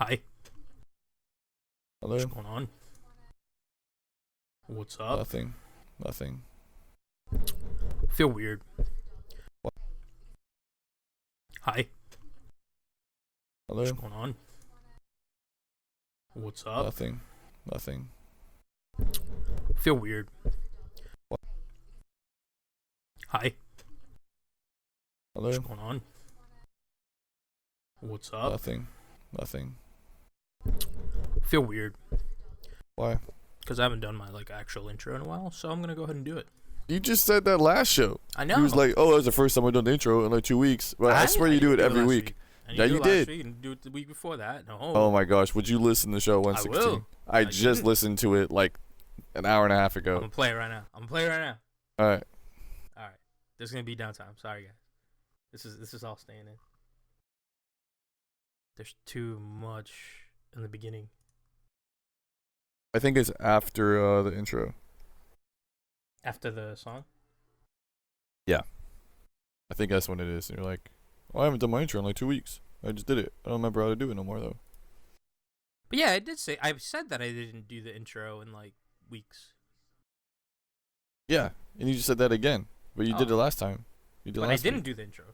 Hi. Hello? What's going on? What's up? Nothing. Feel weird. What? Hi. Hello? What's going on? What's up? Nothing. Feel weird. What? Hi. Hello? What's going on? What's up? Nothing. Feel weird. Why? Because I haven't done my actual intro in a while, so I'm gonna go ahead and do it. You just said that last show. I know. He was like, "Oh, that was the first time I've done the intro in like 2 weeks." But I swear you do it every week. Yeah, you did. Week and do it the week before that. No. Oh my gosh, would you listen to the show 116? I will. I just listened to it like an hour and a half ago. I'm gonna play it right now. All right. There's gonna be downtime. Sorry, guys. This is all staying in. There's too much in the beginning. I think it's after the intro. After the song? Yeah. I think that's when it is. And you're like, "Oh, I haven't done my intro in like 2 weeks. I just did it. I don't remember how to do it no more though." But yeah, I said that I didn't do the intro in like weeks. Yeah, and you just said that again, but you did it last time. You did. But last I didn't week. do the intro.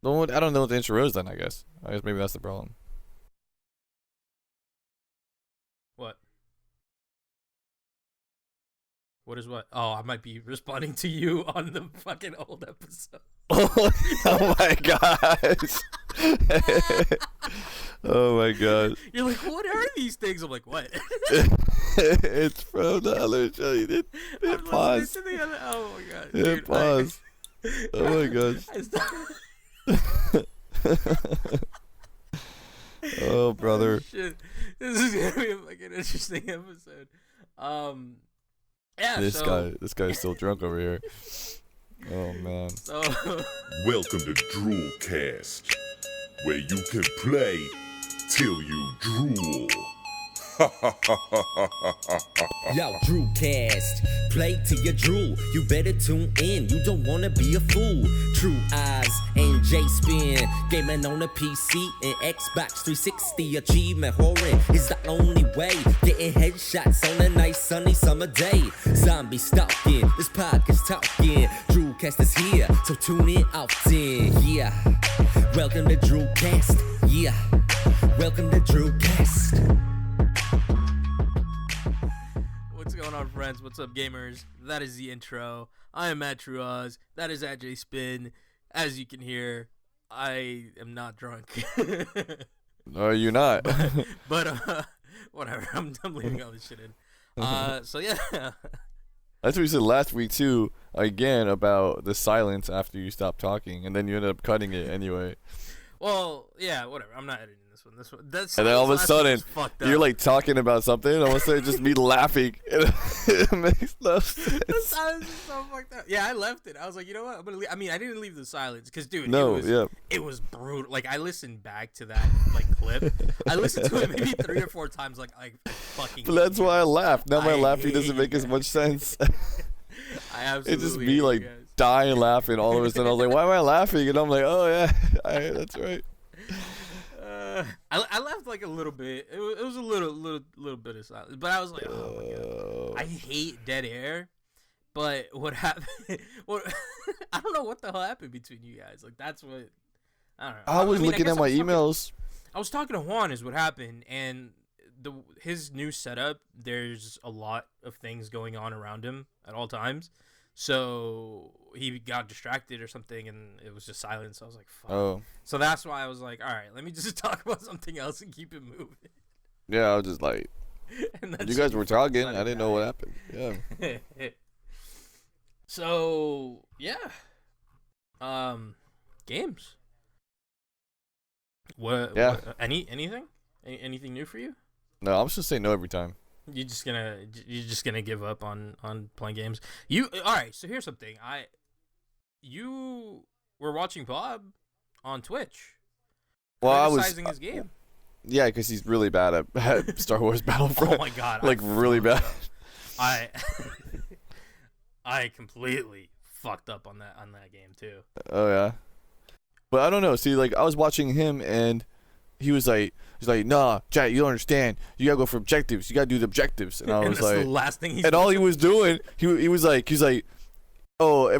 No, I don't know what the intro is then. I guess maybe that's the problem. What? What is what? Oh, I might be responding to you on the fucking old episode. Oh my gosh. Oh my gosh. You're like, what are these things? I'm like, what? It's from the other show. You did. Hit pause. Oh my god. Hit Dude, pause. Oh my gosh. Oh brother. Oh, shit. This is gonna be a fucking interesting episode. Yeah. This guy's still drunk over here. Oh man. So Welcome to DRULcast, where you can play till you drool. Yo, DRULcast, play till you drool. You better tune in, you don't wanna be a fool. True Eyes and J-Spin, gaming on a PC and Xbox 360. Achievement whoring is the only way. Getting headshots on a nice sunny summer day. Zombie stalking, this podcast talking. DRULcast is here, so tune in often. Yeah, welcome to DRULcast. Yeah, welcome to DRULcast. what's going on, friends? What's up, gamers? That is the intro. I am at Truaz. That is at J-Spin. As you can hear, I am not drunk. No, you're not. but whatever. I'm leaving all this shit in. So yeah. That's what you said last week too. Again about the silence after you stopped talking, and then you ended up cutting it anyway. Well, yeah, whatever. I'm not editing this one. That's. And then all of a sudden, you're like talking about something, and all of a sudden, just me laughing. It makes no sense. The silence is so fucked up. Yeah, I left it. I was like, you know what? I'm gonna leave. I mean, I didn't leave the silence because, dude, it was brutal. Like, I listened back to that clip. I listened to it maybe 3 or 4 times. Like fucking. But that's why I laughed. Now my laughing doesn't make as much sense. I absolutely. It just me like dying laughing all of a sudden. I was like, why am I laughing? And I'm like, oh yeah, that's right. I laughed like a little bit. It was a little bit of silence, but I was like, oh my god, I hate dead air. But what happened? I don't know what the hell happened between you guys. Like, that's what I don't know. I was looking at my emails. I was talking to Juan, is what happened, and his new setup. There's a lot of things going on around him at all times. So he got distracted or something, and it was just silence. I was like, fuck. Oh. So that's why I was like, all right, let me just talk about something else and keep it moving. Yeah, I was just like, you guys were talking. I didn't know what happened. Yeah. So, yeah. Games. What? Yeah. Anything new for you? No, I'm just saying no every time. You're just gonna give up on playing games. All right. So here's something. You were watching Bob on Twitch. Well, I was criticizing his game. Yeah, because he's really bad at Star Wars Battlefront. Oh my god! Like really bad. I completely fucked up on that game too. Oh yeah. But I don't know. See, like I was watching him, and he's like, nah, Jack, you don't understand. You gotta go for objectives. You gotta do the objectives. And I And was that's like, the last thing and all he was doing, he was like, oh,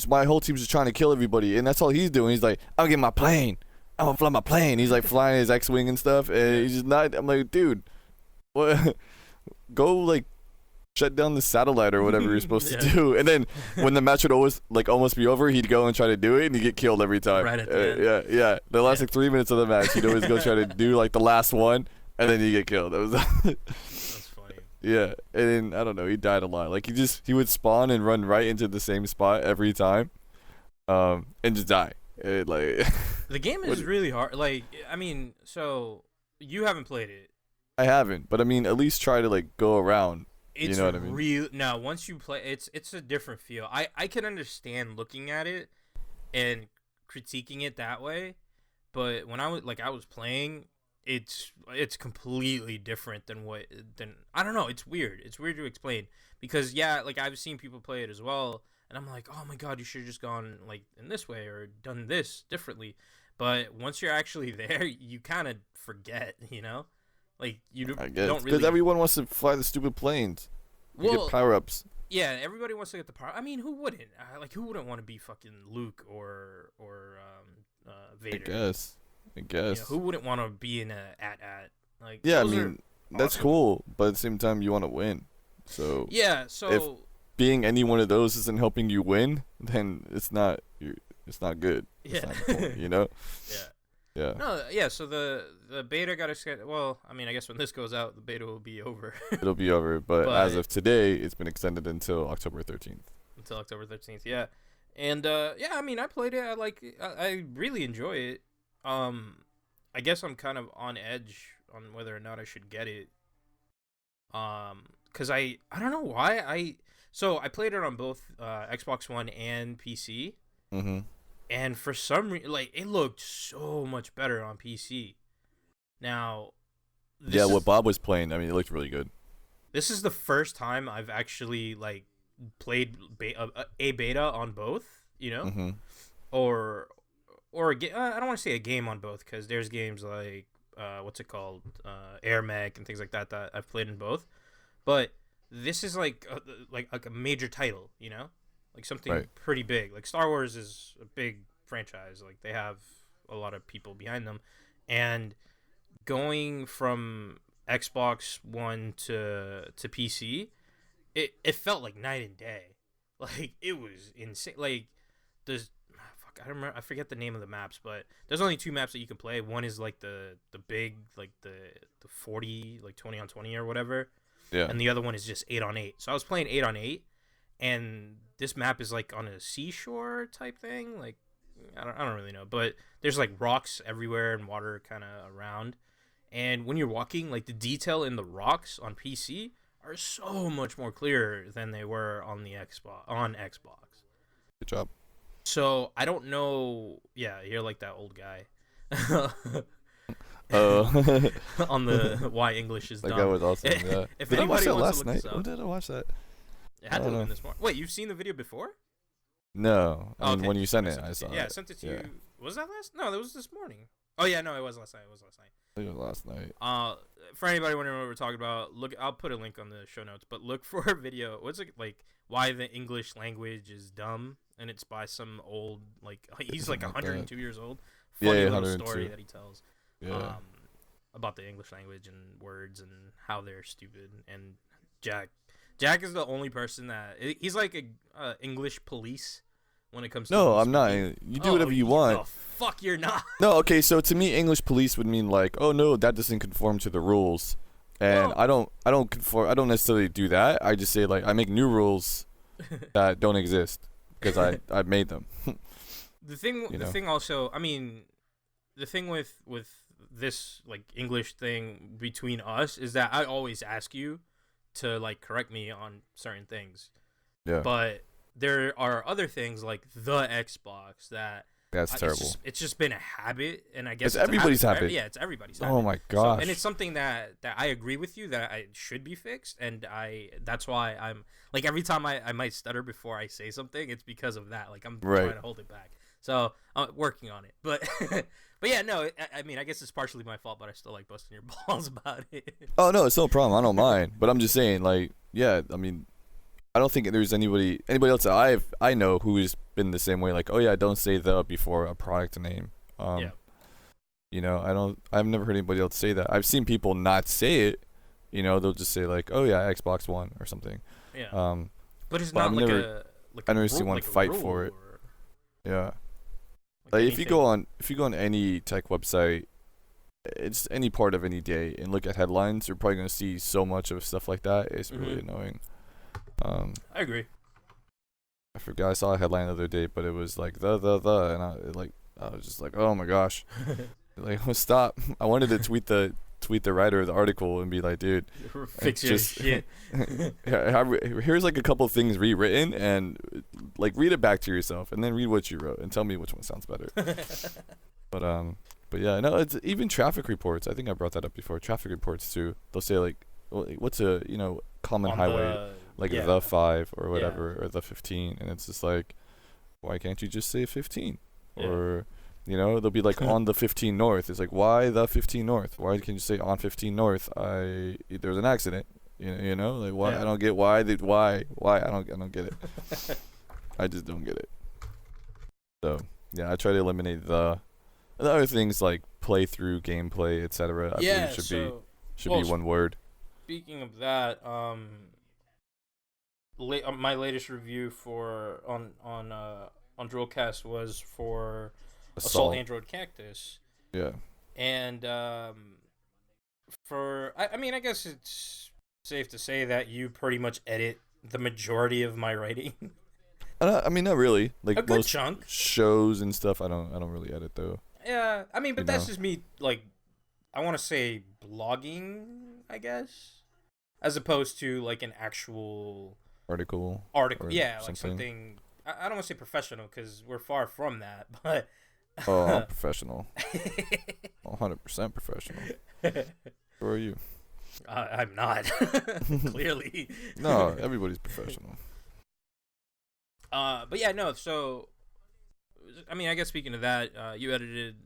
my whole team's just trying to kill everybody, and that's all he's doing. He's like, I'll get my plane. I'm gonna fly my plane. He's like flying his X-wing and stuff, and he's just not. I'm like, dude, what? Go like shut down the satellite or whatever you're supposed to do. And then when the match would almost be over, he'd go and try to do it, and he'd get killed every time. Right at the end. Yeah. The last like 3 minutes of the match, he'd always go try to do like the last one, and then he'd get killed. That was. That's funny. Yeah, and then I don't know, he died a lot. Like he would spawn and run right into the same spot every time, and just die. Like The game is really hard. Like, I mean, so you haven't played it. I haven't, but I mean, at least try to like go around. It's you know what I mean? real. Now, once you play, it's a different feel. I can understand looking at it and critiquing it that way, but when I was playing, it's completely different than I don't know. It's weird. It's weird to explain because like I've seen people play it as well, and I'm like, oh my god, you should have just gone like in this way or done this differently. But once you're actually there, you kind of forget, you know. Like I guess don't because really. everyone wants to fly the stupid planes. You get power ups. Yeah, everybody wants to get the power. I mean, who wouldn't? Who wouldn't want to be fucking Luke or Vader? I guess. Who wouldn't want to be in a at? Like, Yeah, I those mean are that's awesome. cool, but at the same time you want to win. So Yeah, so if being any one of those isn't helping you win, then it's not good. yeah, It's not the point, you know? yeah. Yeah. No, yeah. So the beta got extended. Well, I mean, I guess when this goes out, the beta will be over It'll be over, but as But- of today, it's been extended until October 13th. until October 13th. Yeah, and yeah, I mean, I played it. I really enjoy it. I guess I'm kind of on edge on whether or not I should get it. Cause I don't know why I played it on both Xbox One and PC. Mm-hmm. And for some reason, like, it looked so much better on PC. Now, What Bob was playing, I mean, it looked really good. this is the first time I've actually like played a beta on both. You know, Mm-hmm. or I don't want to say a game on both because there's games like what's it called, Air Mech and things like that I've played in both. But this is like a major title. You know. Like something Right. pretty big. Like Star Wars is a big franchise. Like they have a lot of people behind them. And going from Xbox One to PC, it felt like night and day. Like it was insane. Like there's I forget the name of the maps, but there's only 2 maps that you can play. One is like the big like the 40 like 20 on 20 or whatever. Yeah. And the other one is just 8 on 8. So I was playing 8 on 8. And this map is like on a seashore type thing. Like I don't really know, but there's like rocks everywhere and water kind of around. And when you're walking, like the detail in the rocks on PC are so much more clear than they were on the Xbox. Good job. So I don't know. Yeah, you're like that old guy. On the why English is That dumb. guy was awesome. Yeah. If Did I watch anybody that wants last to look night? this up, When did I watch that? it had I to don't have been know. this morning. Wait, you've seen the video before? No. I mean, Okay. when you sent it, I to saw you. Yeah, I it. sent it to Yeah. you. Was that last? No, that was this morning. Oh yeah, no, it was last night. I think it was last night. For anybody wondering what we're talking about, look. I'll put a link on the show notes. But look for a video. What's it like? Why the English language is dumb, and it's by some old like he's like Something like that. 102 years old. Yeah, Funny yeah, little 102. story that he tells. Yeah. About the English language and words and how they're stupid. And Jack is the only person that he's like a English police when it comes to No, I'm not. speaking. You do whatever you want. Oh, fuck, you're not. No, okay, so to me, English police would mean like, oh no, that doesn't conform to the rules, and Well- I don't conform. I don't necessarily do that. I just say like I make new rules that don't exist because I made them. The thing, You the know? thing also, I mean, the thing with this like English thing between us is that I always ask you to like correct me on certain things, Yeah, but there are other things like the Xbox that that's terrible. It's just been a habit, and I guess It's everybody's for habit. Yeah, it's everybody's habit. Oh my So, gosh. and it's something that I agree with you that I should be fixed, and that's why I'm like every time I might stutter before I say something, it's because of that. Like I'm Right. trying to hold it back. So I'm working on it, but But yeah, no, I mean, I guess it's partially my fault, but I still like busting your balls about it. Oh no, it's no problem. I don't mind. But I'm just saying, like, yeah. I mean, I don't think there's anybody else that I know who's been the same way. Like, oh yeah, don't say the before a product name. Yeah. You know, I've never heard anybody else say that. I've seen people not say it. You know, they'll just say like, oh yeah, Xbox One or something. Yeah. But it's but not I've like never- like I a never see rule- one like a fight rule for it. or, Yeah. like, Like if you anything. go on any tech website, it's any part of any day, and look at headlines, you're probably gonna see so much of stuff like that. It's really annoying. I agree. I forgot I saw a headline the other day, but it was like the, and I was just like, oh my gosh, like stop. I wanted to tweet the writer of the article and be like, dude, Fix your shit. here's like a couple things rewritten, and like read it back to yourself, and then read what you wrote, and tell me which one sounds better. But yeah, no, it's even traffic reports. I think I brought that up before. Traffic reports too. They'll say like, what's a common On highway, like yeah. the 5 or whatever, or the 15, and it's just like, why can't you just say 15? Yeah. Or they'll be like on the 15 north. It's like, why the 15 north? Why can't you say on 15 north? There was an accident. Like why? Yeah. I don't get why I don't get it. I just don't get it. So yeah, I try to eliminate the other things like playthrough, gameplay, etc. I believe should be one word. Speaking of that, my latest review on DRULcast was for Assault Android Cactus. Yeah. And I mean, I guess it's safe to say that you pretty much edit the majority of my writing. I mean, not really. Like A good most chunk. shows and stuff, I don't really edit though. Yeah, I mean, but that's just me, like, I want to say blogging, I guess, as opposed to like an actual Article. Yeah, like something. I don't want to say professional because we're far from that, but. Oh, I'm professional. 100% professional. Who are you? I'm not. Clearly. No, everybody's professional. But yeah, no. So, I mean, I guess speaking of that, you edited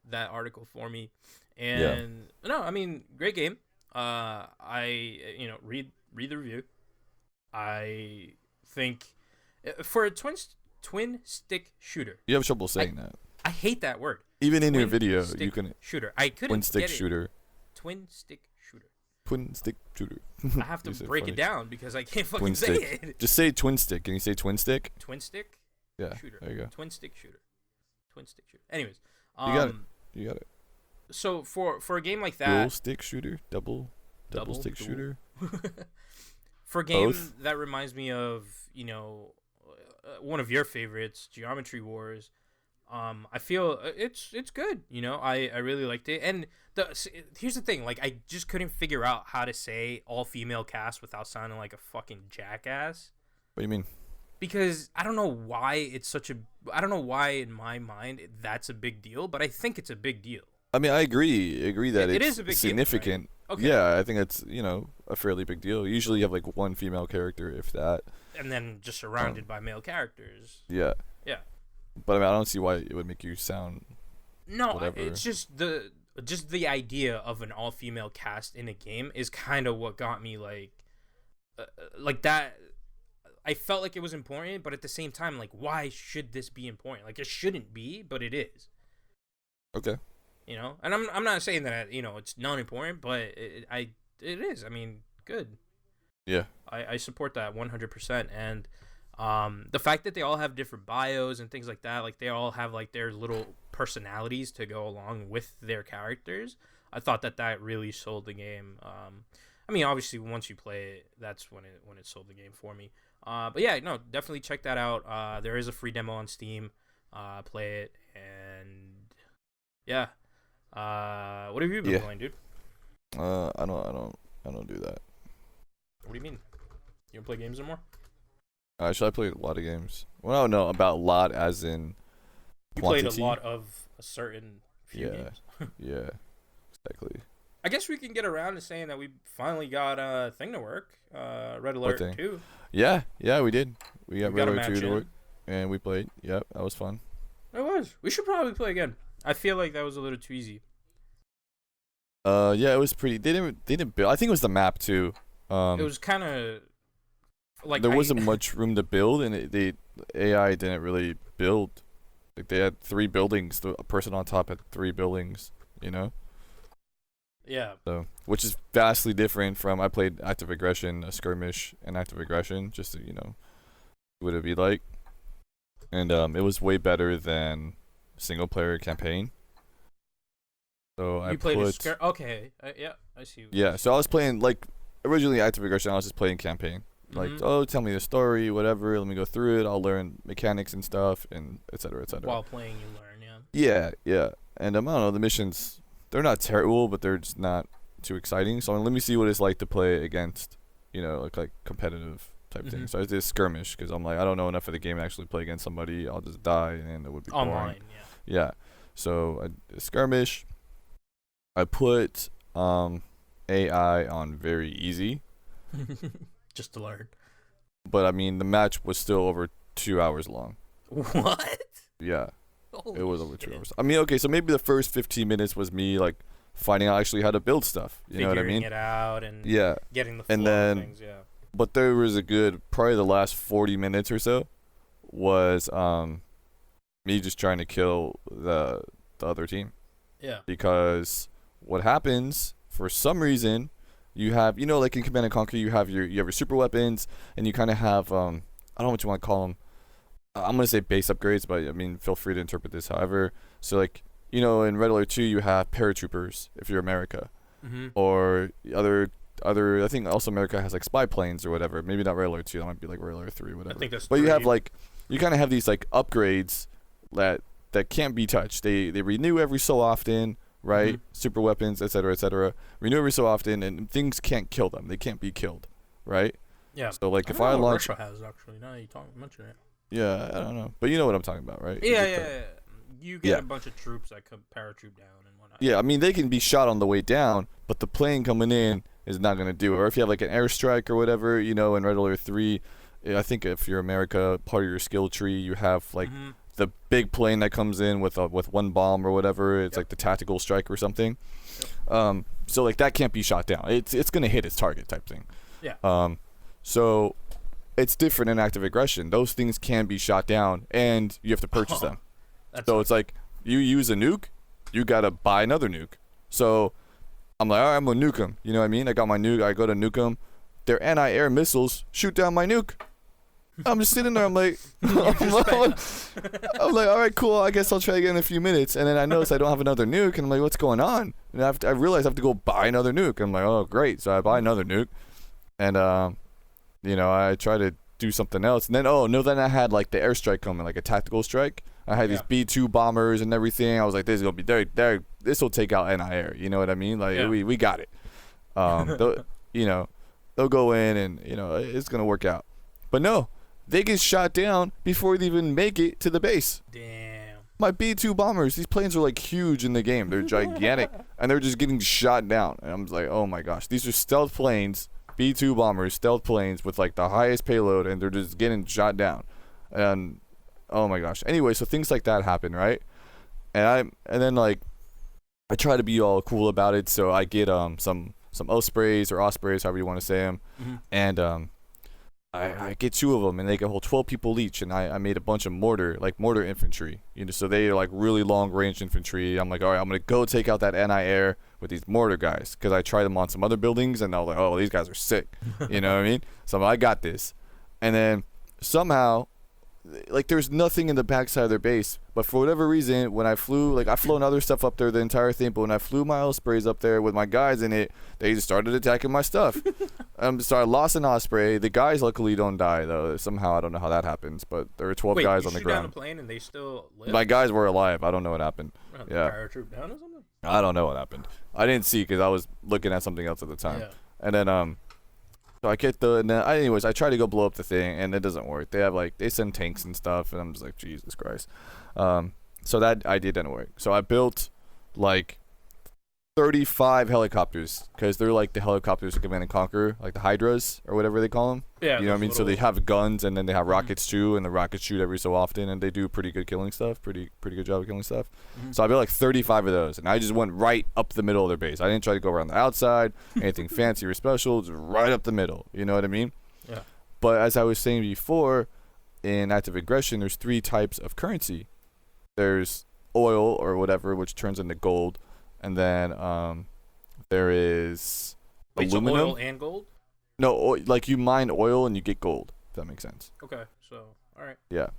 that article for me, and no, I mean, great game. I read the review. I think for a twin stick shooter. You have trouble saying that. I hate that word. Even in your Twin video, stick you can shooter. I couldn't twin stick get it. shooter. Twin stick shooter. Twin stick shooter. I have to You said break funny. it down because I can't fucking Twin say stick. it. Just say twin stick. Can you say twin stick? Twin stick Yeah. shooter. There you go. Twin stick shooter. Twin stick shooter. Anyways, You got it. You got it. So for a game like Dual that, stick shooter, double stick dual. shooter. for a game Both? that reminds me of one of your favorites, Geometry Wars. I feel it's good. I really liked it. And here's the thing, like I just couldn't figure out how to say all female cast without sounding like a fucking jackass. What do you mean? Because I don't know why I don't know why in my mind that's a big deal, but I think it's a big deal. I mean, I agree that It it's is a big deal, significant. right? Okay. Yeah, I think it's a fairly big deal. Usually, you have like one female character, if that. And then just surrounded by male characters. Yeah. Yeah. But I mean, I don't see why it would make you sound. No, whatever. it's just the idea of an all-female cast in a game is kind of what got me like that. I felt like it was important, but at the same time, like, why should this be important? Like, it shouldn't be, but it is. Okay. And I'm not saying that it's not important, but it is. I mean, good. Yeah. I support that 100%, and the fact that they all have different bios and things like that, like they all have like their little personalities to go along with their characters, I thought that really sold the game. I mean, obviously once you play it, that's when it sold the game for me. But yeah, no, definitely check that out. There is a free demo on Steam. Play it, and yeah. What have you been playing, dude? I don't do that. What do you mean? You don't play games anymore? Actually, I played a lot of games. Well, no, about a lot as in You quantity. played a lot of a certain few games. Yeah, exactly. I guess we can get around to saying that we finally got a thing to work. Red Alert thing? 2. Yeah, we did. We got We got a Red Alert match 2 to in. work, and we played. Yep, that was fun. It was. We should probably play again. I feel like that was a little too easy. Yeah, it was pretty. They didn't build. I think it was the map too. It was kind of like there wasn't much room to build, and the AI didn't really build. Like they had 3 buildings. A person on top had 3 buildings. You know. Yeah. So, which is vastly different from I played active aggression, a skirmish, and active aggression, just to what it'd be like. And it was way better than single player campaign. So You played a okay. Yeah, I see. Yeah, so I was playing like originally active aggression. I was just playing campaign. Like, tell me the story, whatever. Let me go through it. I'll learn mechanics and stuff, and et cetera, et cetera. While playing, you learn. Yeah. And I don't know, the missions, they're not terrible, but they're just not too exciting. So let me see what it's like to play against, like competitive type thing. So I did skirmish because I'm like, I don't know enough of the game to actually play against somebody. I'll just die, and it would be boring. Online. Yeah. So I did skirmish. I put AI on very easy. Just to learn. But I mean, the match was still over 2 hours long. What? Yeah. Holy it was over shit. 2 hours. I mean, okay, so maybe the first 15 minutes was me like finding out actually how to build stuff. You know what I mean? Figuring it out and yeah. Getting the flow And then, of things, yeah. But there was probably the last 40 minutes or so was me just trying to kill the other team. Yeah. Because what happens, for some reason, you have, like in Command and Conquer, you have your super weapons, and you kind of have, I don't know what you want to call them. I'm going to say base upgrades, but I mean, feel free to interpret this however. So like, in Red Alert 2, you have paratroopers, if you're America. Or other, I think also America has like spy planes or whatever. Maybe not Red Alert 2, that might be like Red Alert 3 or whatever. I think that's But 3. you have like, you kind of have these like upgrades that can't be touched. They renew every so often. Right, super weapons, etc. Renew every so often, and things can't kill them. They can't be killed, right? Yeah. So like, if I I don't know what launch, Russia has actually. Now you mention it. yeah, I don't know, but you know what I'm talking about, right? Yeah. You get a bunch of troops that could paratroop down and whatnot. Yeah, I mean they can be shot on the way down, but the plane coming in is not gonna do it. Or if you have like an airstrike or whatever, in Red Alert 3, I think if you're America, part of your skill tree, you have like. The big plane that comes in with one bomb or whatever, it's like the tactical strike or something. So like that can't be shot down. It's gonna hit its target type thing. Yeah. So it's different in active aggression. Those things can be shot down, and you have to purchase them. So it's like you use a nuke, you gotta buy another nuke. So I'm like, all right, I'm gonna nuke them. You know what I mean? I got my nuke. I go to nuke them. Their anti-air missiles shoot down my nuke. I'm just sitting there. I'm like, all right, cool. I guess I'll try again in a few minutes. And then I notice I don't have another nuke, and I'm like, what's going on? And I realize I have to go buy another nuke. I'm like, oh, great. So I buy another nuke, and I try to do something else. And then then I had like the airstrike coming, like a tactical strike. I had these B-2 bombers and everything. I was like, this is gonna be there. This will take out anti-air. You know what I mean? Like we got it. They'll go in, and it's gonna work out. But no. They get shot down before they even make it to the base. Damn. My B-2 bombers, these planes are like huge in the game. They're gigantic, and they're just getting shot down. And I'm just like, oh my gosh. These are stealth planes, B-2 bombers, stealth planes with like the highest payload, and they're just getting shot down. And oh my gosh. Anyway, so things like that happen, right? And then like, I try to be all cool about it, so I get some Ospreys or Ospreys, however you want to say them, and I get 2 of them, and they can hold 12 people each, and I made a bunch of mortar infantry, so they are like really long range infantry. I'm like, all right, I'm gonna go take out that anti-air with these mortar guys, because I tried them on some other buildings, and I was like, oh, these guys are sick, you know what I mean? So I'm like, I got this. And then somehow, like, there's nothing in the backside of their base, but for whatever reason, when I flew, like, I've flown other stuff up there the entire thing, but when I flew my Ospreys up there with my guys in it, they just started attacking my stuff. So I lost an Osprey. The guys luckily don't die, though. Somehow, I don't know how that happens, but there were 12 guys on the ground. Down a plane and they still live? My guys were alive. I don't know what happened. Yeah. Paratroop down or something? I don't know what happened. I didn't see because I was looking at something else at the time. Yeah. And then, so I get anyways, I try to go blow up the thing, and it doesn't work. They send tanks and stuff, and I'm just like, Jesus Christ. So that idea didn't work. So I built, like, 35 helicopters, because they're like the helicopters of Command and Conquer, like the Hydras or whatever they call them. Yeah. You know what I mean? So they have guns, and then they have Mhm. rockets too, and the rockets shoot every so often, and they do pretty good killing stuff, pretty good job of killing stuff. Mhm. So I built like 35 of those, and I just went right up the middle of their base. I didn't try to go around the outside, anything fancy or special, just right up the middle. You know what I mean? Yeah. But as I was saying before, in active aggression, there's 3 types of currency. There's oil or whatever, which turns into gold, and then there is Wait, so aluminum. oil and gold? No, like you mine oil and you get gold. If that makes sense. Okay, so all right. Yeah.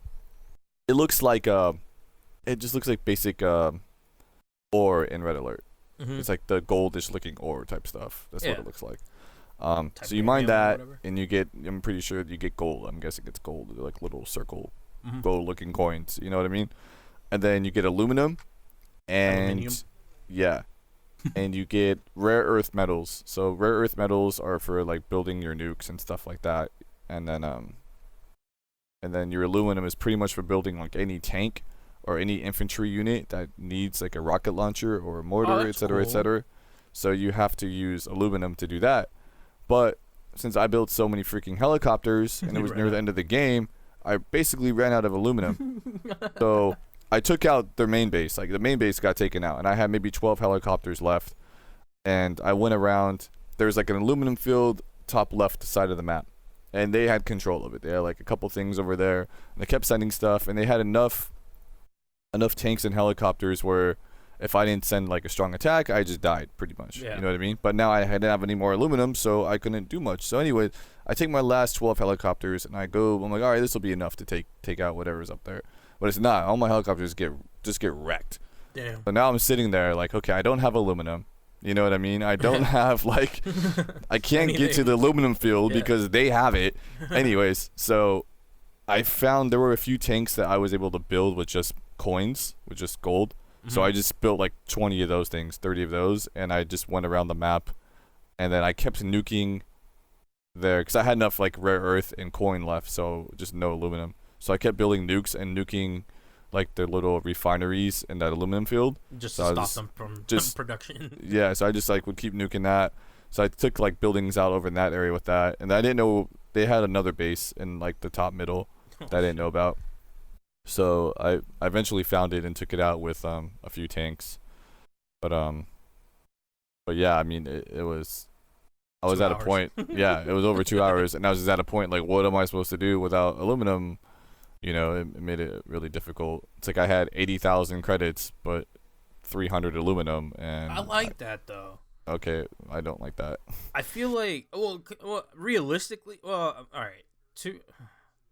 It looks like it just looks like basic ore in Red Alert. Mhm. It's like the goldish looking ore type stuff. That's what Yeah. it looks like. So you Titanium mine or that whatever. and you get. I'm pretty sure you get gold. I'm guessing it's gold. They're like little circle Mhm. gold looking coins. You know what I mean? And then you get aluminum, and Aluminium. yeah, and you get rare earth metals. So rare earth metals are for like building your nukes and stuff like that. And then your aluminum is pretty much for building like any tank or any infantry unit that needs like a rocket launcher or a mortar, that's etc., cool. etc. So you have to use aluminum to do that. But since I built so many freaking helicopters and it was Right. near the end of the game, I basically ran out of aluminum. So I took out their main base. Like the main base got taken out, and I had maybe 12 helicopters left. And I went around. There was like an aluminum field top left side of the map, and they had control of it. They had like a couple things over there, and they kept sending stuff, and they had enough tanks and helicopters where if I didn't send like a strong attack, I just died pretty much. Yeah. You know what I mean? But now I didn't have any more aluminum, so I couldn't do much. So anyway, I take my last 12 helicopters and I go. I'm like, all right, this will be enough to take out whatever's up there. But it's not. All my helicopters just get wrecked. Damn. So now I'm sitting there like, okay, I don't have aluminum. You know what I mean? I don't have like, I can't get to Anything. the aluminum field Yeah. because they have it. Anyways, so I found there were a few tanks that I was able to build with just coins, with just gold. So I Mhm. just built like 20 of those things, 30 of those, and I just went around the map, and then I kept nuking there because I had enough like rare earth and coin left, so just no aluminum. So I kept building nukes and nuking like the little refineries in that aluminum field. just so I to stop just- them from just- production. Yeah, so I just like would keep nuking that. So I took like buildings out over in that area with that, and I didn't know they had another base in like the top middle that I didn't know about. So I eventually found it and took it out with a few tanks, but yeah, I mean it was. I was 2 at a hours. point. Yeah, it was over 2 hours, and I was just at a point like, what am I supposed to do without aluminum? You know, it made it really difficult. It's like I had 80,000 credits, but 300 aluminum, and I like that though. okay, I don't like that. I feel like well, realistically, well, all right.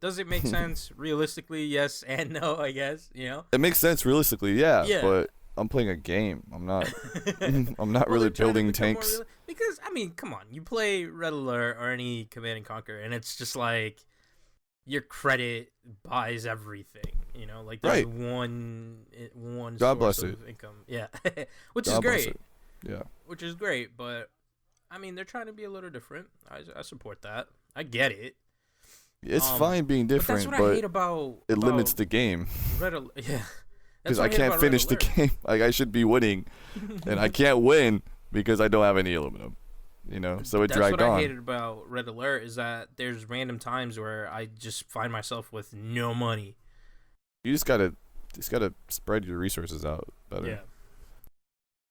Does it make sense realistically? Yes and no, I guess. You know. It makes sense realistically, yeah, Yeah. but I'm playing a game. I'm not. I'm not Well, really they're trying to building become more tanks. because I mean, come on, you play Red Alert or any Command and Conquer, and it's just like your credit buys everything. You know, like there's Right. one God source bless of it. income. Yeah, which is God bless great. it. Yeah. Which is great, but I mean, they're trying to be a little different. I support that. I get it. It's fine being But that's different, what but, I hate about it limits the game Red Alert. Yeah, because That's what I hate can't about Red finish the Alert. game. Like I should be winning, and I can't win because I don't have any aluminum. You know, so it That's dragged what I on. hated about Red Alert is that there's random times where I just find myself with no money. You just gotta spread your resources out better. Yeah.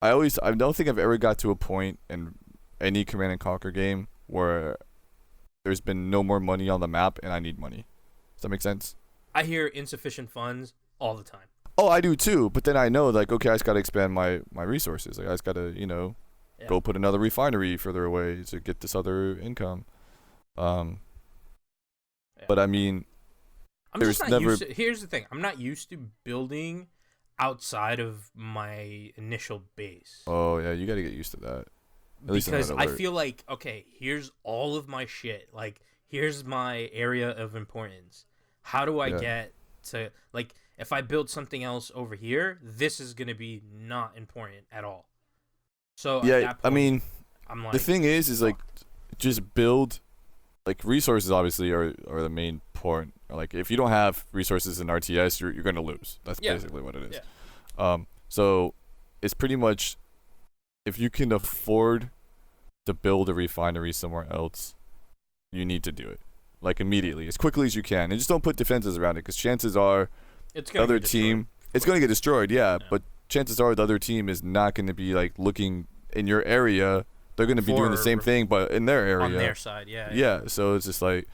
I don't think I've ever got to a point in any Command and Conquer game where there's been no more money on the map and I need money. Does that make sense? I hear insufficient funds all the time. Oh, I do too. But then I know, like, okay, I just gotta expand my resources. Like, I just gotta, Yeah. go put another refinery further away to get this other income. Yeah. But I mean, I'm there's just not never- used to, here's the thing. I'm not used to building outside of my initial base. oh yeah, you gotta get used to that. At least in Because Red I Alert. feel like, okay, here's all of my shit. Like, here's my area of importance. How do I Yeah. get to, like, if I build something else over here, this is going to be not important at all. So, at Yeah, that I point, mean, I'm like, the thing is like, just build. Like, resources obviously are the main point. Like, if you don't have resources in RTS, you're gonna lose. That's Yeah. basically what it is. Yeah. So it's pretty much if you can afford to build a refinery somewhere else, you need to do it. Like immediately, as quickly as you can. And just don't put defenses around it, because chances are It's the gonna other get team, it's going to get destroyed, yeah. But chances are the other team is not going to be like looking in your area. They're going to be doing the same thing, but in their area. on their side, yeah. Yeah, so it's just like,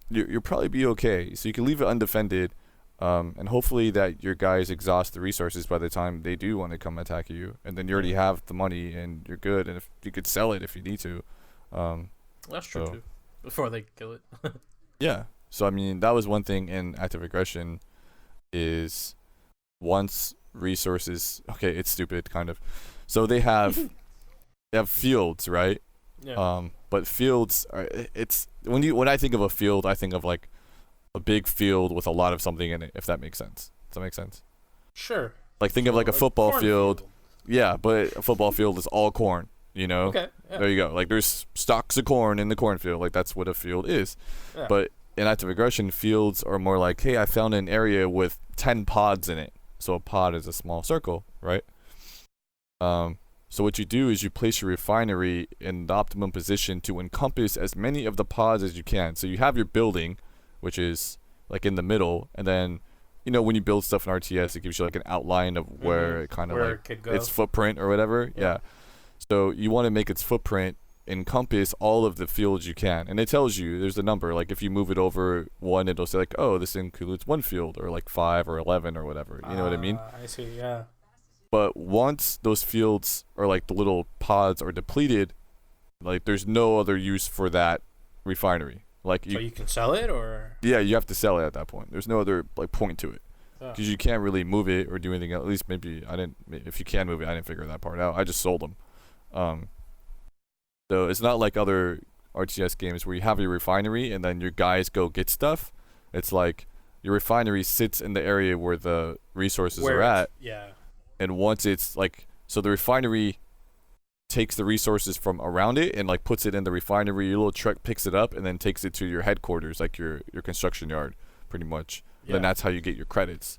you'll probably be okay. So you can leave it undefended, and hopefully that your guys exhaust the resources by the time they do want to come attack you. And then you already have the money and you're good, and if you could sell it if you need to. That's true, too. Before they kill it. Yeah. So, I mean, that was one thing in active aggression is once resources... Okay, it's stupid, kind of. So they have fields, right? Yeah. But fields are... It's... When I think of a field, I think of, like, a big field with a lot of something in it, if that makes sense. Does that make sense? Sure. Like, think of, like, a football field. Yeah, but a football field is all corn, you know? Okay. Yeah. There you go. Like, there's stalks of corn in the cornfield. Like, that's what a field is. Yeah. But in active aggression, fields are more like, hey, I found an area with 10 pods in it. So a pod is a small circle, right? So what you do is you place your refinery in the optimum position to encompass as many of the pods as you can. So you have your building, which is like in the middle, and then, you know, when you build stuff in RTS, it gives you like an outline of where it kind of Where like it could go. its footprint or whatever. Yeah. So you want to make its footprint encompass all of the fields you can, and it tells you there's a number. Like if you move it over one, it'll say like, oh, this includes one field, or like 5 or 11 or whatever. You know what I mean? I see. Yeah. But once those fields or like the little pods are depleted, like there's no other use for that refinery. Like So you can sell it, or yeah, you have to sell it at that point. There's no other like point to it, Oh. because you can't really move it or do anything. At least maybe I didn't. If you can move it, I didn't figure that part out. I just sold them. So it's not like other RTS games where you have your refinery and then your guys go get stuff. It's like your refinery sits in the area where the resources are at, Yeah. and once it's like, so the refinery takes the resources from around it and like puts it in the refinery. Your little truck picks it up and then takes it to your headquarters, like your construction yard, pretty much. Yeah. Then that's how you get your credits,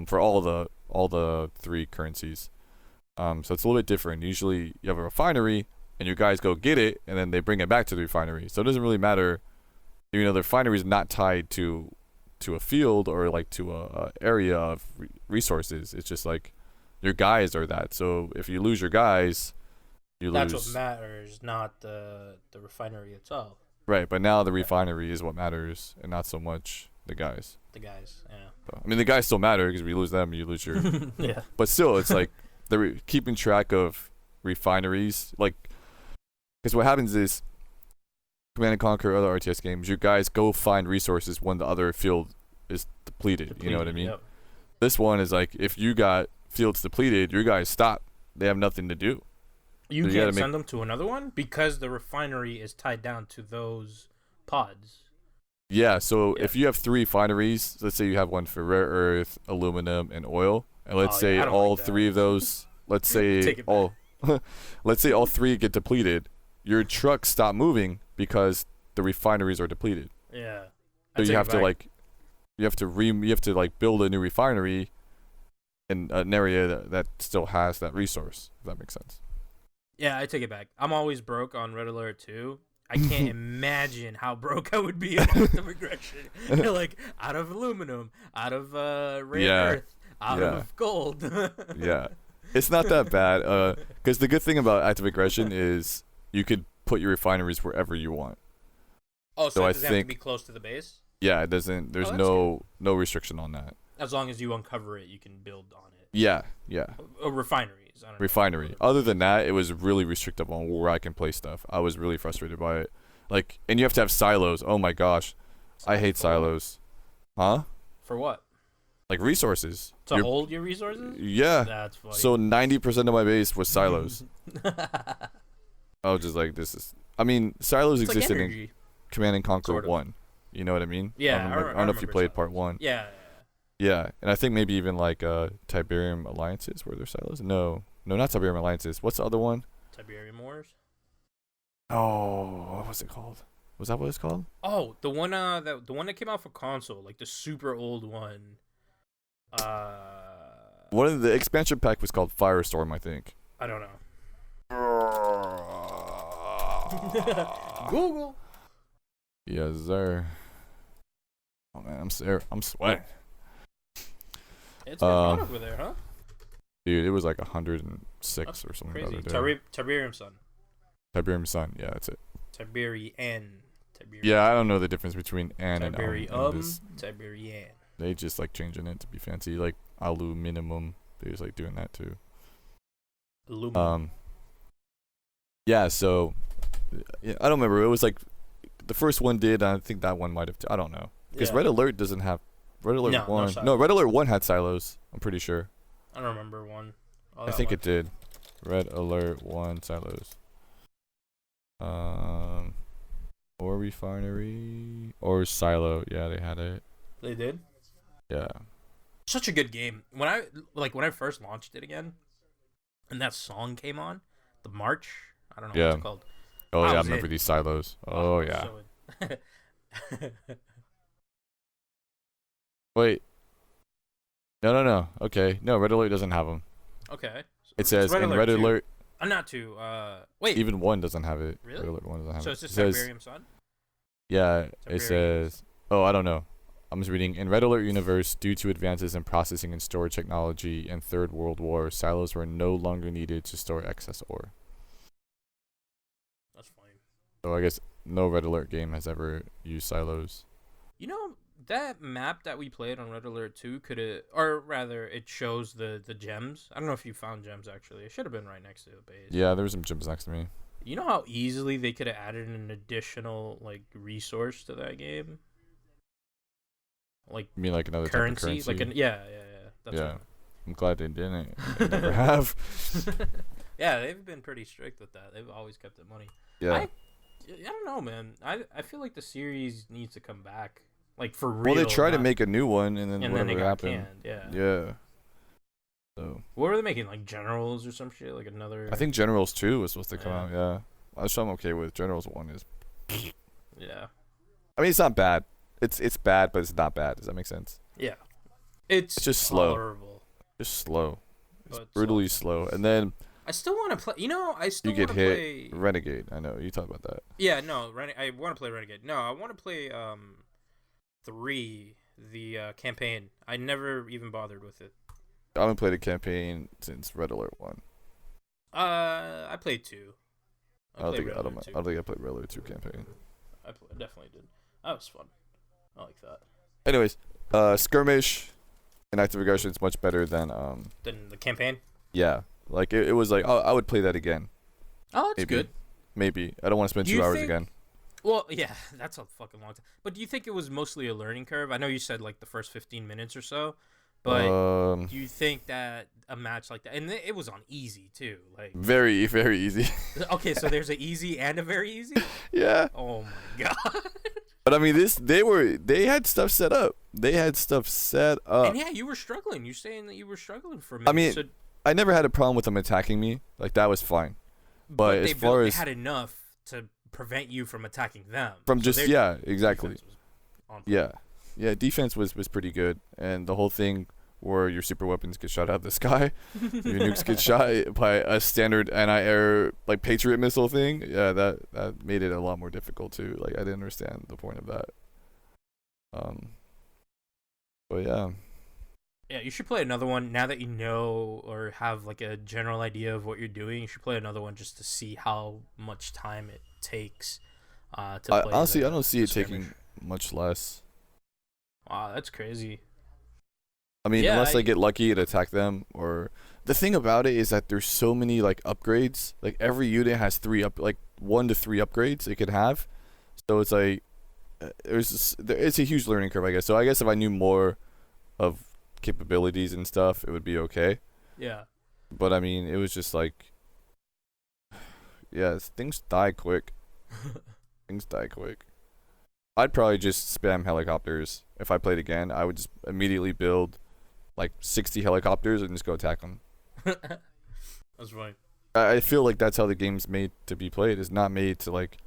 for all the 3 currencies. So it's a little bit different. Usually you have a refinery and your guys go get it and then they bring it back to the refinery. So it doesn't really matter, you know, the refinery is not tied to a field or like to a area of resources. It's just like your guys are that. So if you lose your guys, you lose. That's what matters, not the refinery itself. Right, but now the refinery is what matters and not so much the guys. The guys, yeah. So, I mean, the guys still matter because if you lose them, you lose your... Yeah. But still, it's like they're keeping track of refineries. Like, because what happens is Command & Conquer, other RTS games, your guys go find resources when the other field is depleted. You know what I mean? Yep. This one is like, if you got fields depleted, your guys stop. They have nothing to do. You So you can't gotta send them to another one because the refinery is tied down to those pods. Yeah, so Yeah. if you have 3 refineries, let's say you have one for rare earth, aluminum, and oil, and let's Oh, say yeah, I don't all like that. 3 of those, let's say Take it all, let's say all 3 get depleted, your trucks stop moving because the refineries are depleted. Yeah. So you have to like, you have to like build a new refinery in an area that still has that resource. If that makes sense. Yeah, I take it back. I'm always broke on Red Alert 2. I can't imagine how broke I would be in active aggression. Like, out of aluminum, out of rare earth, out of gold. Yeah, it's not that bad. Because the good thing about active aggression is you could put your refineries wherever you want. Oh, so So it I doesn't have to think- be close to the base? Yeah, it doesn't. There's Oh, that's no restriction on that. As long as you uncover it, you can build on it. Yeah. Refineries. I don't know. Refinery. Other than that, it was really restrictive on where I can place stuff. I was really frustrated by it. Like, and you have to have silos. Oh my gosh, I hate silos. Huh? For what? Like resources. To You're- hold your resources? Yeah. That's funny. So 90% of my base was silos. I was just like, this is. I mean, silos It's like existed in energy. Command and Conquer Sort of. 1. You know what I mean? Yeah, I don't know if you remember played part silos. 1. Yeah. Yeah, and I think maybe even like Tiberium Alliances were there silos. No, not Tiberium Alliances. What's the other one? Tiberium Wars? Oh, what was it called? Was that what it's called? Oh, the one that came out for console, like the super old one. One of the expansion pack was called Firestorm, I think. I don't know. Google. Yes, sir. Oh man, I'm sweating. It's been hot over there, huh? Dude, it was like 106 That's or something crazy. the other day. Tiberium sun. Tiberium sun. Yeah, that's it. Tiberian. Yeah, I don't know the difference between and Tiberium. Tiberian. They just like changing it to be fancy, like aluminum. They just like doing that too. Aluminum. Yeah. So, yeah, I don't remember. It was like the first one did. I think that one might have. I don't know because Yeah. Red Alert doesn't have. Red Alert No, one. no No, Red Alert one had silos. I'm pretty sure. I don't remember one. I think it did. Red Alert 1 silos. Or refinery or silo. Yeah, they had it. They did. Yeah. Such a good game. When I first launched it again, and that song came on, the March. I don't know Yeah. what it's called. Oh I yeah, I was remember in. these silos. Oh yeah. So Wait. No. Okay. No, Red Alert doesn't have them. okay. It says Red in Alert Red 2. Alert. Not two. Wait. Even 1 doesn't have it. Really? Red Alert 1 doesn't have So it. it's just It says, Tiberium Sun. yeah, Tiberium. it says. Oh, I don't know. I'm just reading. In Red Alert universe, due to advances in processing and storage technology in Third World War, silos were no longer needed to store excess ore. That's funny. So I guess no Red Alert game has ever used silos. You know that map that we played on Red Alert 2 or rather, it shows the gems. I don't know if you found gems actually. It should have been right next to the base. Yeah, there was some gyms next to me. You know how easily they could have added an additional resource to that game? Like You mean like another currency? type of currency? Yeah. That's Yeah. what I'm glad they didn't. They never have. yeah, they've been pretty strict with that. They've always kept it money. Yeah. I don't know, man. I feel like the series needs to come back, like for real. Well, they tried to not- make a new one, and then and whatever then it got happened. canned. Yeah. So What were they making? Like Generals or some shit? Like another. I think Generals 2 was supposed to come Yeah. out. Yeah. That's what I'm okay with. Generals 1 is. Yeah. I mean, it's not bad. It's bad, but it's not bad. Does that make sense? Yeah. It's just slow. tolerable, Just slow. It's but brutally slow. And then I still want to play. You know, I still you get want to hit. play. Renegade. I know. You talk about that. Yeah, no, I want to play Renegade. No, I want to play 3, the campaign. I never even bothered with it. I haven't played a campaign since Red Alert 1. I played 2. I don't played think Red Alert 2. I played Red Alert 2 campaign. I definitely did. That was fun. I like that. Anyways, skirmish and active aggression is much better than Then the campaign. yeah. Like it was like I would play that again. Oh, that's Maybe. good. Maybe. I don't want to spend Do 2 you hours think- again. Well, yeah, that's a fucking long time. But do you think it was mostly a learning curve? I know you said like the first 15 minutes or so, but do you think that a match like that, and it was on easy too, like very, very easy. okay, so there's an easy and a very easy. Yeah. Oh my god. But I mean, they had stuff set up. They had stuff set up. And yeah, you were struggling. You're saying that you were struggling for a minute. I mean, so, I never had a problem with them attacking me. Like that was fine. But as far as they had enough to prevent you from attacking them. from So just their yeah, exactly. defense was on point. Yeah, defense was pretty good, and the whole thing where your super weapons get shot out of the sky, your nukes get shot by a standard anti-air like Patriot missile thing. Yeah, that made it a lot more difficult too. Like I didn't understand the point of that. But yeah, Yeah, you should play another one now that you know or have like a general idea of what you're doing. You should play another one just to see how much time it takes to play. honestly, the I don't see it skirmish. taking much less. Wow, that's crazy. I mean, Yeah, unless I- I get lucky and attack them, or the thing about it is that there's so many like upgrades. Like every unit has 1 to 3 upgrades it could have. So it's like it's a huge learning curve, I guess. So I guess if I knew more of capabilities and stuff, it would be okay. Yeah. But I mean, it was just like, yeah, things die quick. Things die quick. I'd probably just spam helicopters if I played again. I would just immediately build like 60 helicopters and just go attack them. That's right. I feel like that's how the game's made to be played. It's not made to like,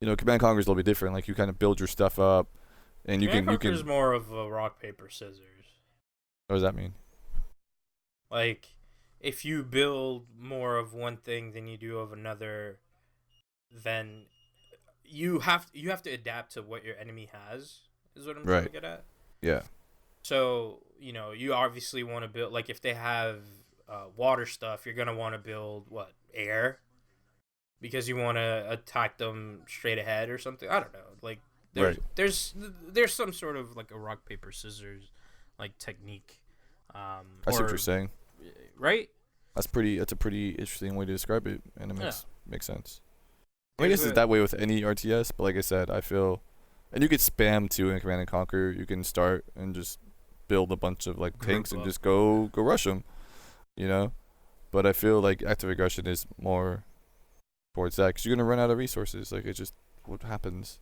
Command Conquer is a little bit different. Like you kind of build your stuff up, and you can. Conquer's more of a rock paper scissors. What does that mean? Like, if you build more of one thing than you do of another, then you have to adapt to what your enemy has. Is what I'm trying to get at. Yeah. So you obviously want to build, like, if they have water stuff, you're gonna want to build what, air, because you want to attack them straight ahead or something. I don't know. Like there's some sort of like a rock paper scissors like technique. I see what you're saying. Right. That's a pretty interesting way to describe it, and it makes sense. I Like guess it's that way with any RTS, but like I said, I feel, and you could spam too in Command and Conquer. You can start and just build a bunch of like tanks and just go rush them, But I feel like active aggression is more towards that, because you're gonna run out of resources. Like, it's just what happens.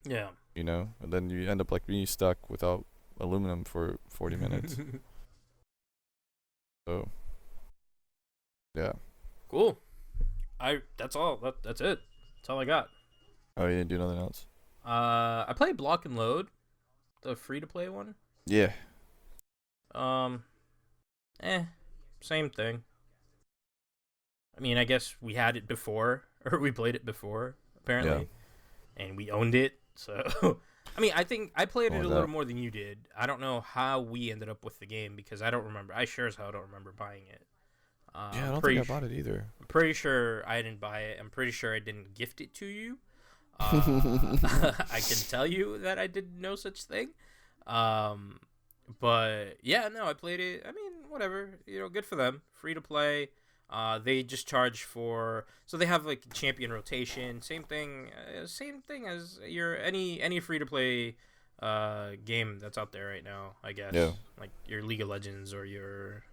Yeah. And then you end up like me, stuck without aluminum for 40 minutes. So. Yeah. Cool. That's all. That's it. That's all I got. Oh, you didn't do nothing else? I played Block and Load, the free to play one. Yeah. Same thing. I mean, I guess we had it before, or we played it before, apparently, and we owned it. So, I mean, I think I played it a little more than you did. I don't know how we ended up with the game, because I don't remember. I sure as hell don't remember buying it. I don't think I bought it either. I'm pretty sure I didn't buy it. I'm pretty sure I didn't gift it to you. I can tell you that I did no such thing. But yeah, no, I played it. I mean, whatever. Good for them. Free to play. They just charge for, so they have like champion rotation. Same thing as your any free to play game that's out there right now, I guess. Yeah. Like your League of Legends or your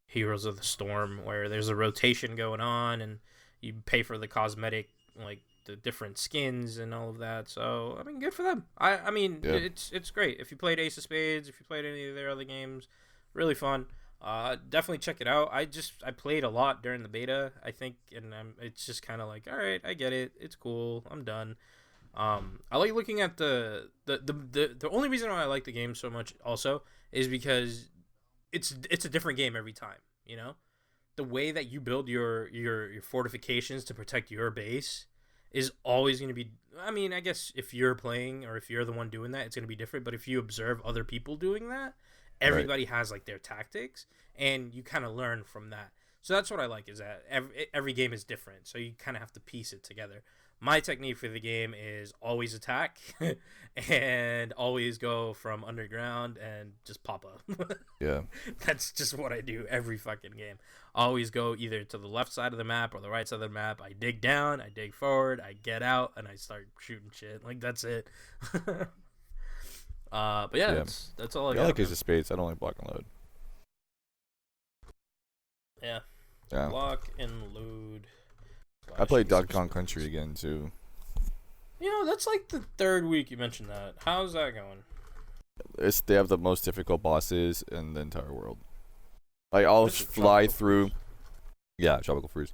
Heroes of the Storm, where there's a rotation going on and you pay for the cosmetic, like the different skins and all of that. So I mean, good for them. I mean, it's great. If you played Ace of Spades, if you played any of their other games, really fun. Definitely check it out. I played a lot during the beta, I think, and it's just kind of like, all right, I get it. It's cool. I'm done. I like looking at the only reason why I like the game so much also is because it's a different game every time. The way that you build your fortifications to protect your base is always going to be, I mean, I guess if you're playing or if you're the one doing that, it's going to be different. But if you observe other people doing that, everybody has like their tactics, and you kind of learn from that. So that's what I like, is that every game is different. So you kind of have to piece it together. My technique for the game is always attack and always go from underground and just pop up. Yeah. That's just what I do every fucking game. Always go either to the left side of the map or the right side of the map. I dig down, I dig forward, I get out, and I start shooting shit. Like, that's it. But yeah. That's all I got. I like Ace of Spades. I don't like Block and Load. Yeah. Yeah. Block and Load. I played Donkey Kong Country again too. That's like the third week you mentioned that. How's that going? They have the most difficult bosses in the entire world. Like, I'll fly through. Yeah, Tropical Freeze.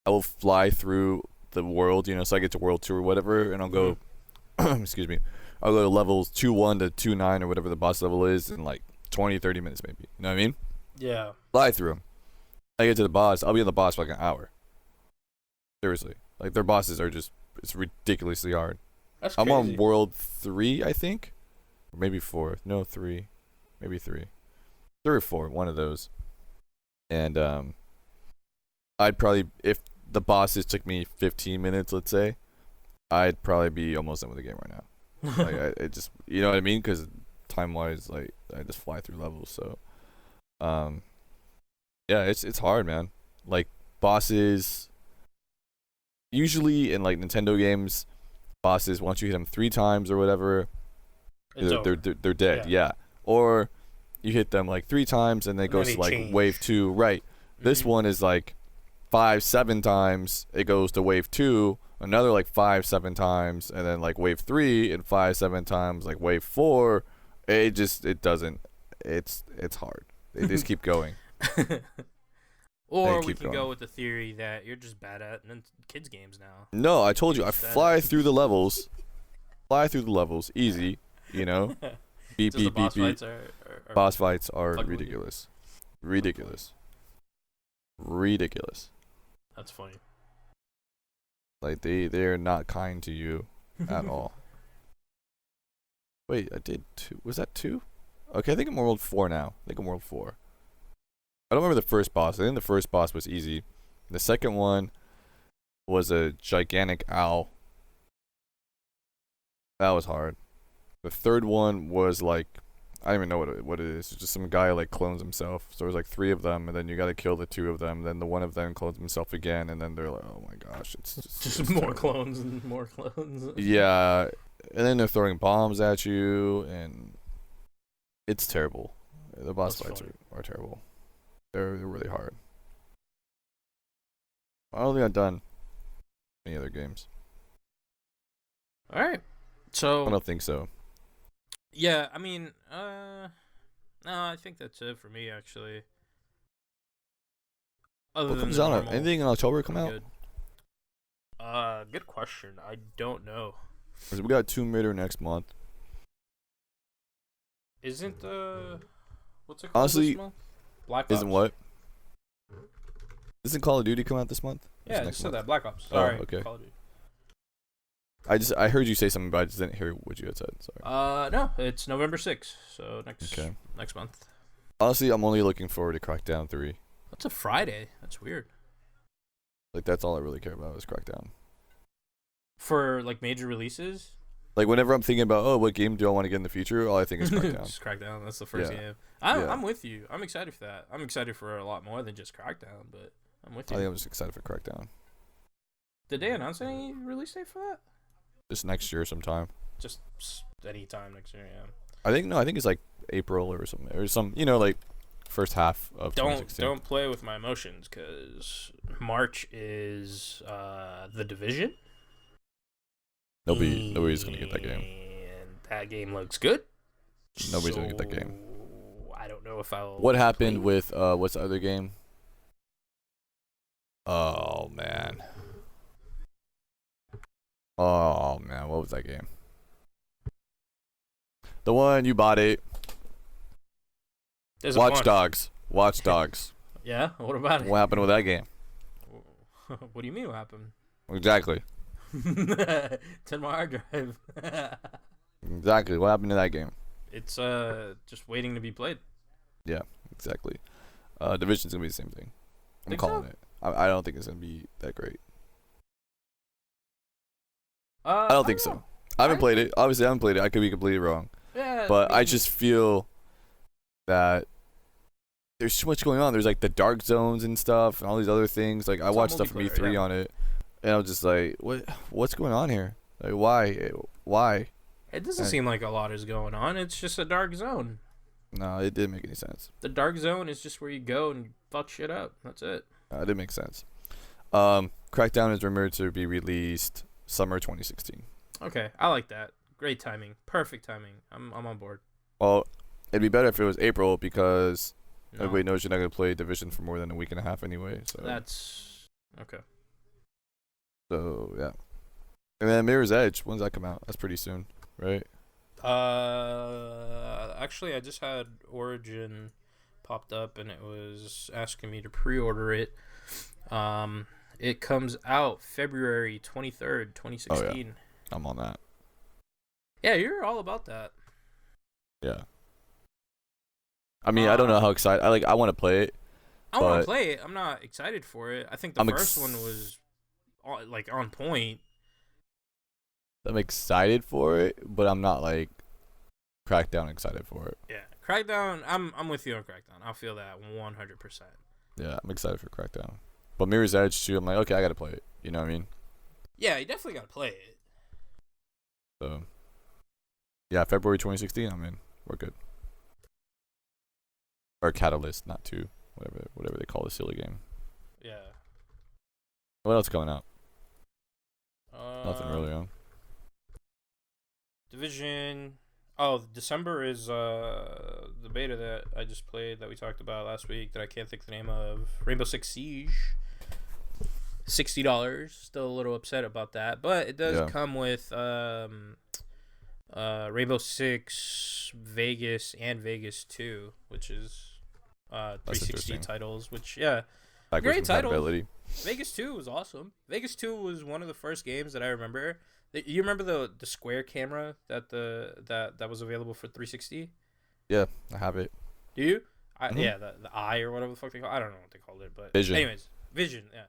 I will fly through the world, so I get to World 2 or whatever, and I'll go. Excuse me. I'll go to levels 2-1 to 2-9 or whatever the boss level is in like 20-30 minutes maybe. You know what I mean? Yeah. Fly through them. I get to the boss. I'll be on the boss for like an hour. Seriously. Like, their bosses are just, it's ridiculously hard. That's crazy. I'm on World 3, I think. Or maybe 4. No, 3. Maybe 3. 3 or 4, one of those. And I'd probably, if the bosses took me 15 minutes, let's say, I'd probably be almost done with the game right now. Like, it just, you know what I mean? Because time-wise, like, I just fly through levels. So, yeah, it's hard, man. Like, bosses, usually in like Nintendo games, bosses, once you hit them 3 times or whatever, they're dead. Yeah. Or you hit them like 3 times and then it goes to like wave 2. Right. This one is like 5-7 times. It goes to wave 2. Another like 5-7 times, and then like wave 3 and 5-7 times, like wave 4. It doesn't. It's hard. They just keep going. Or we can go with the theory that you're just bad at kids games now. No, I told you, I fly through the levels. Easy, Beep, beep, beep, beep. Boss fights are ridiculous. Ridiculous. That's funny. Like they're not kind to you at all. Wait, I did 2. Was that 2? Okay, I think I'm World 4 now. I think I'm World 4. I don't remember the first boss. I think the first boss was easy. The second one was a gigantic owl. That was hard. The third one was like, I don't even know what it is. It's just some guy like clones himself. So there's like 3 of them, and then you gotta kill the 2 of them. Then the one of them clones himself again, and then they're like, oh my gosh, it's just more clones and more clones. Yeah, and then they're throwing bombs at you, and it's terrible. The boss fights are terrible. They're really hard. I don't think I've done any other games. All right, so I don't think so. yeah, I mean, no, I think that's it for me actually. Other What than comes the out? normal, Anything in October come I'm out? good. Good question. I don't know. We got Tomb Raider next month. Isn't what's it called Honestly, this month? Black Ops. Isn't what? Doesn't Call of Duty come out this month? Yeah, I next just said month? that. Black Ops. Oh, Sorry. okay. Call of Duty. I heard you say something, but I just didn't hear what you had said. Sorry. No, it's November 6th, so Okay. next month. Honestly, I'm only looking forward to Crackdown 3. That's a Friday. That's weird. Like that's all I really care about is Crackdown. For like major releases. Like whenever I'm thinking about, oh, what game do I want to get in the future? All I think is Crackdown. Just Crackdown. That's the first Yeah. game. Yeah. I'm with you. I'm excited for that. I'm excited for a lot more than just Crackdown, but I'm with I you. think I'm just excited for Crackdown. Did they announce any release date for that? Just next year sometime. Just any time next year, yeah. I think it's like April or something, or some, like first half of 2016. Don't play with my emotions, because March is The Division. Nobody's gonna get that game. And that game looks good. Nobody's gonna get that game. I don't know if I'll. What happened with what's the other game? Oh man. What was that game? The one you bought it. There's a Watch bunch. Dogs. Watch Dogs. Yeah. What about it? What happened with that game? What do you mean? What happened? Exactly. 10 more hard drive. Exactly. What happened to that game? It's just waiting to be played. Yeah, exactly. Division's gonna be the same thing. I'm Think calling so? it. I don't think it's gonna be that great. I I don't think so. I haven't played it. Obviously, I haven't played it. I could be completely wrong. Yeah. But I mean, just feel that there's too much going on. There's like the dark zones and stuff and all these other things. Like I It's all watched stuff from multiplayer, E3 yeah. on it, and I was just like, what's going on here? Like why? It doesn't seem like a lot is going on. It's just a dark zone. No, it didn't make any sense. The dark zone is just where you go and fuck shit up. That's it. It didn't make sense. Crackdown is rumored to be released summer 2016. Okay, I like that. Great timing. Perfect timing. I'm on board. Well, it'd be better if it was April because No, everybody knows you're not gonna play Division for more than a week and a half anyway. So that's okay. So yeah. And then Mirror's Edge, when's that come out? That's pretty soon, right? Actually, I just had Origin popped up and it was asking me to pre-order it. It comes out February 23rd, 2016. I'm on that. Yeah, you're all about that. Yeah. I mean, I don't know how excited. I want to play it. I want But- to play it. I'm not excited for it. I think the I'm first one was on point. I'm excited for it, but I'm not like Crackdown excited for it. Yeah, Crackdown. I'm with you on Crackdown. I feel that 100%. Yeah, I'm excited for Crackdown. But Mirror's Edge too, I'm like, okay, I gotta play it. You know what I mean? Yeah, you definitely gotta play it. So yeah, February 2016, I'm in. We're good. Or Catalyst, not 2. Whatever they call the silly game. Yeah. What else coming out? Nothing Uh, really on. Division. Oh, December is the beta that I just played that we talked about last week that I can't think the name of. Rainbow Six Siege. $60. Still a little upset about that, but it does Yeah. come with Rainbow Six Vegas and Vegas 2, which is 360 interesting. titles. Which yeah, backwards Great title. compatibility. Vegas 2 was awesome. Vegas 2 was one of the first games that I remember. You remember the square camera that was available for 360? Yeah, I have it. Do you? Mhm. Yeah, the eye or whatever the fuck they call it. I don't know what they called it, but Vision. anyways, Vision, yeah.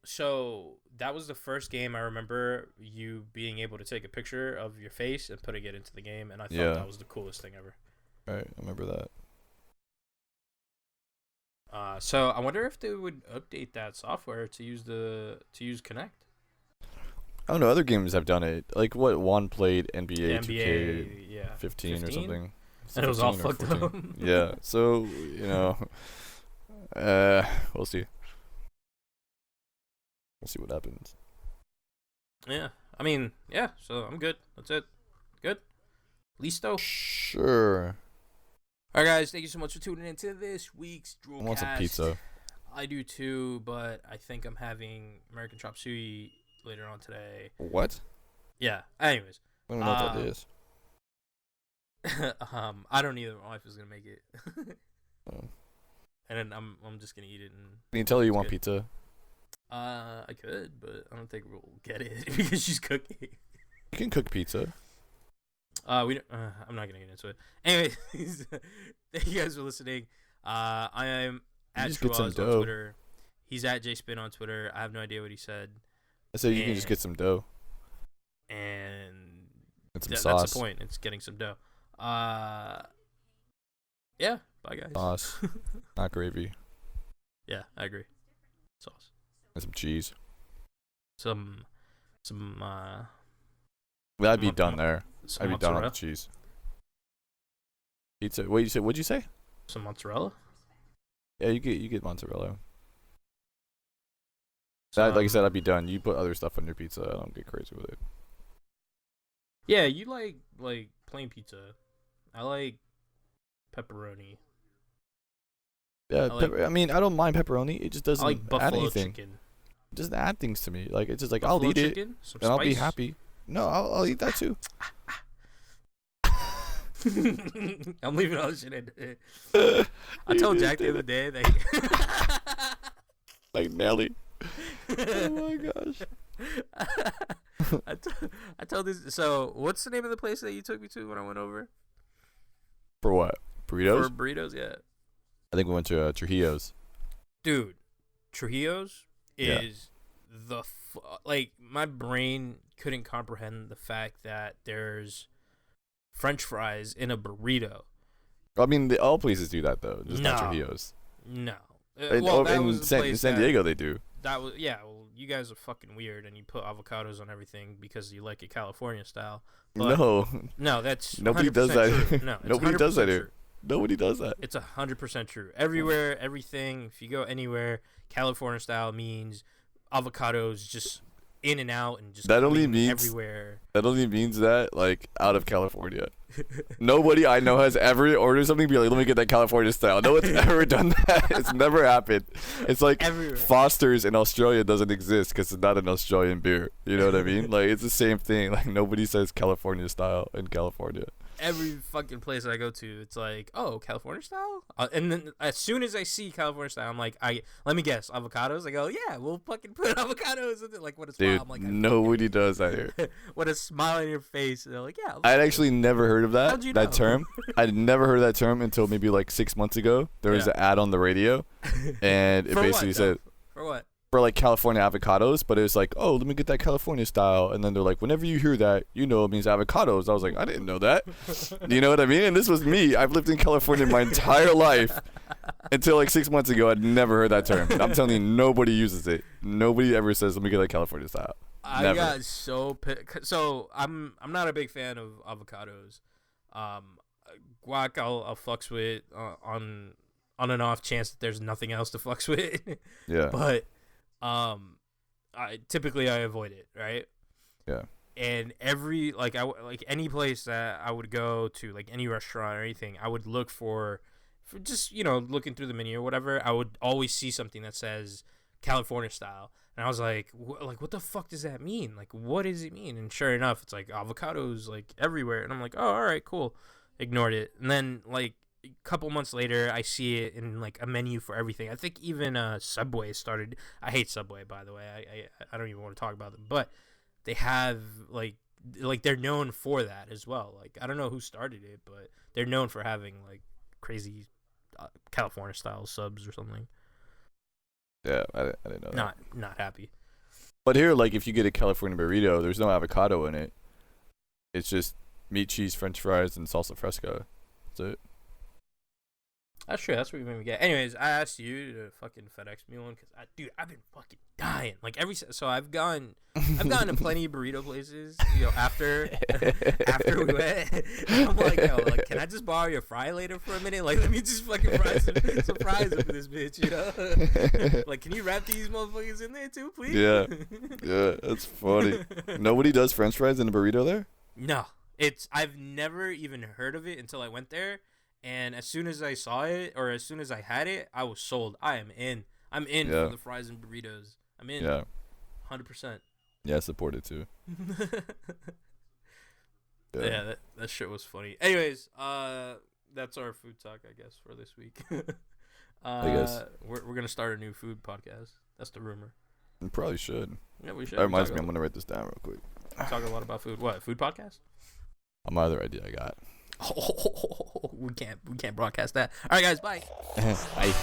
So that was the first game I remember you being able to take a picture of your face and putting it into the game, and I thought that was the coolest thing ever. Right, I remember that. So I wonder if they would update that software to use Kinect. I don't know. Other games have done it. Like what Juan played NBA 2K 15 or something. And it was all 15 or fucked 14. up. Yeah. So we'll see. We'll see what happens. Yeah, I mean, yeah. So I'm good. That's it. Good. Listo. Sure. All right, guys. Thank you so much for tuning into this week's DRULcast. I want some pizza. I do too, but I think I'm having American chop suey later on today. What? Yeah. Anyways. I don't know what that is. I don't either. My wife is gonna make it. Oh. And then I'm just gonna eat it. And Can you tell her you it's want good. pizza? I could, but I don't think we'll get it because she's cooking. You can cook pizza. I'm not gonna get into it. Anyways, thank you guys for listening. I am at just get some Truaz on dough. Twitter. He's at JSpin on Twitter. I have no idea what he said. I said you can just get some dough And and some that's sauce. the point. It's getting some dough. Yeah. Bye, guys. Sauce, not gravy, Yeah, I agree. Sauce. and some cheese. Some. I'd be done there. Some I'd be done on mozzarella. the cheese. Pizza. Wait, you said? What'd you say? Some mozzarella. Yeah, you get mozzarella. Like I said, I'd be done. You put other stuff on your pizza. I don't get crazy with it. Yeah, you like plain pizza. I like pepperoni. Yeah, I like- I don't mind pepperoni. It just I doesn't like add buffalo anything. chicken. It doesn't add things to me. Like it's just like Buffalo I'll eat it chicken, some and I'll be spice. happy. No, I'll eat that too. I'm leaving all this shit in. I told Jack the other day that. Like Nelly. Oh my gosh. I told this. So, what's the name of the place that you took me to when I went over For what? Burritos? for burritos? Yeah, I think we went to Trujillo's. dude, Trujillo's Yeah. is like my brain couldn't comprehend the fact that there's French fries in a burrito. I mean, all places do that though. Just not No. Trujillo's. No, Well, that in was the San place Diego, they do. That was Well, you guys are fucking weird, and you put avocados on everything because you like it California style. But No, that's Nobody does that 100% here. True. No, it's Nobody does that 100% here. true. nobody does that. It's 100% true. Everywhere, everything. If you go anywhere, California style means avocados just in and out and just That only green means- everywhere. That only means that like out of California. Nobody I know has ever ordered something and be like, let me get that California style. No one's ever done that. It's never happened. It's like Everywhere. Foster's in Australia doesn't exist because it's not an Australian beer. You know what I mean? Like it's the same thing. Like nobody says California style in California. Every fucking place I go to, it's like, oh, California style? And then as soon as I see California style, I'm like, let me guess, avocados? I go, yeah, we'll fucking put avocados in it. Like, what a smile. Dude, I'm like, nobody does that here. what a smile on your face. And they're like, yeah. I'd actually never heard of that How'd you that know? term. I'd never heard of that term until maybe like 6 months ago. There was Yeah. an ad on the radio, and it For basically what, said For what? for like California avocados, but it was like, oh, let me get that California style, and then they're like, whenever you hear that, you know it means avocados. I was like, I didn't know that. You know what I mean? And this was me. I've lived in California my entire life until like 6 months ago. I'd never heard that term. I'm telling you, nobody uses it. Nobody ever says, let me get that California style. I Never. got so pissed. So I'm not a big fan of avocados. Guac I'll flux with on an off chance that there's nothing else to flux with. Yeah. But I typically avoid it, right? Yeah. And every like any place that I would go to, like any restaurant or anything, I would look for just looking through the menu or whatever. I would always see something that says California style, and I was like, what the fuck does that mean? Like, what does it mean? And sure enough, it's like avocados like everywhere, and I'm like, oh, all right, cool. Ignored it, and then like a couple months later, I see it in like a menu for everything. I think even Subway started. I hate Subway, by the way. I don't even want to talk about them, but they have like they're known for that as well. Like I don't know who started it, but they're known for having like crazy California style subs or something. Yeah, I didn't know that. Not happy. But here, like, if you get a California burrito, there's no avocado in it. It's just meat, cheese, French fries, and salsa fresca. That's it. That's true. That's what we made me get. Anyways, I asked you to fucking FedEx me one because, dude, I've been fucking dying. Like so I've gone to plenty of burrito places. You know, after we went, I'm like, yo, like, can I just borrow your fry later for a minute? Like, let me just fucking fry some fries up for this bitch, you know? Like, can you wrap these motherfuckers in there too, please? Yeah, that's funny. Nobody does French fries in a burrito there? No, I've never even heard of it until I went there. And as soon as I saw it, or as soon as I had it, I was sold. I am in. I'm in for the fries and burritos. I'm in. Yeah. 100%. Yeah, I support it too. Yeah, that shit was funny. Anyways, that's our food talk, I guess, for this week. I guess. We're going to start a new food podcast. That's the rumor. We probably should. Yeah, we should. That reminds me, I'm going to write this down real quick. Talk a lot about food. What, food podcast? My other idea I got. Oh, we can't broadcast that. All right, guys, bye. Bye.